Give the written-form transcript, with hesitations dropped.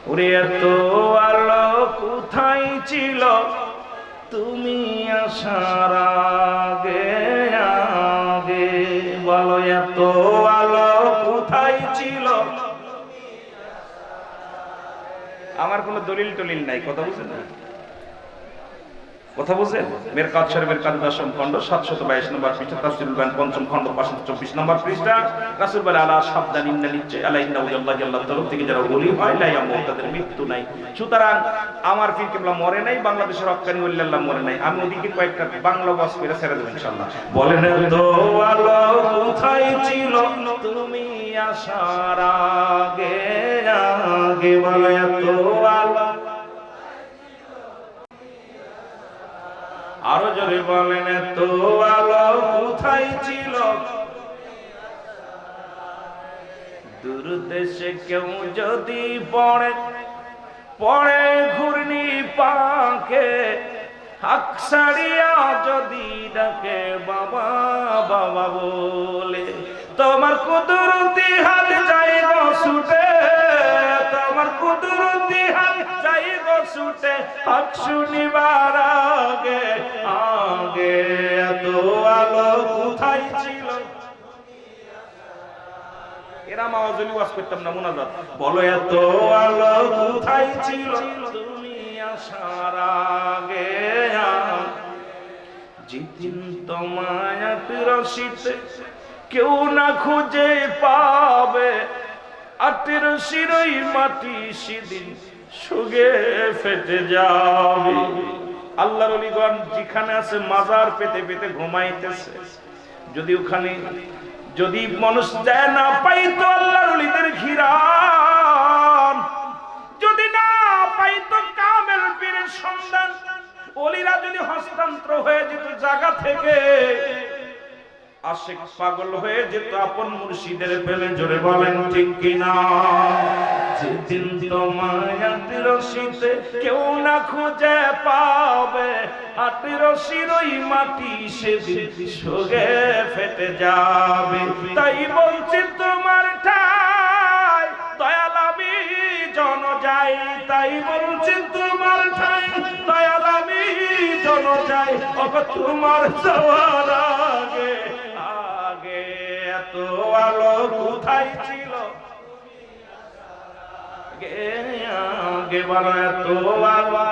ওরে এত আলো কোথায় ছিল তুমি আসার আগে আগে, বলো এত আলো কোথায় ছিল। আমার কোনো দলিল টলিল নাই, কথা বুঝেন না, কথা বুঝেন। মেরকাত শরীফের 10ম খণ্ড 722 নম্বর পৃষ্ঠা, তাফসীরুল বায়ান 5ম খণ্ড 524 নম্বর পৃষ্ঠা। রাসূল বলে আলা সাবধান ইন্না নিশ্চয় আলা ইন্না ওয়াল্লাহি আল্লাহর তরফ থেকে যারা ওলি হয় লা ইয়ামুত, তাদের মৃত্যু নাই। সুতরাং আমার পীর কিবলা মরে নাই, বাংলাদেশের হক্কানি ওলি আল্লাহ মরে নাই। আমি ওদিকে কয়েকটা বাংলা ওয়াজ করে ছেড়ে দেব ইনশাআল্লাহ। বলেন তো আলো কোথায় ছিল তুমি আসার আগে আগে, বলো এত আলো। আরো জোরে বলেন এত আলো কোথায় ছিল। দূর দেশে কেউ যদি পড়ে পড়ে ঘূর্ণি পাকে, হাক ছাড়িয়া যদি ডাকে বাবা বাবা বলে, তোমার কুদরতি হাত যাইব ছুটে, তোমার কুদরতি হাত যাইব ছুটে, হক শুনিবার আগে আগে, এত আলো কোথায় ছিল। এরা মাওয়াজলি ওয়াজ করতাম না, মুনাজাত। বলো এত আলো কোথায় ছিল তুমি আসার আগে, যেদিন তোমায় রশিতে কেউ না খুঁজে পাবে, আটের শিরই মাটি সেদিন সুগে ফেটে যাবে। আল্লাহর ওলিগণ যেখানে আছে মাজার পেতে পেতে ঘুমাইতেছে, যদি ওখানে যদি মানুষ যায় না পাইতো আল্লাহর ওলিদের ঘিরান, যদি না পাইতো কামেল পীরের সন্ধান, ওলিরা যদি হস্তান্তর হয়ে যেত জায়গা থেকে, আশিক পাগল হয়ে যেত আপন মুর্শিদের পেলে, জোরে বলেন ঠিক কিনা। যেদিন তোমায় আটের রশিতে কেউ না খুঁজে পাবে, আটের রশির ওই মাটি সেদিন সুগে ফেটে যাবে। তাই বলছি তোমার ঠাই দয়াল আমি জন যাই, তাই বলছি তোমার ঠাই দয়াল আমি জন যাই, ওগো তোমার যাওয়ার আগে আগে, এত আলো কোথায় ছিল আগে বলো এত আলো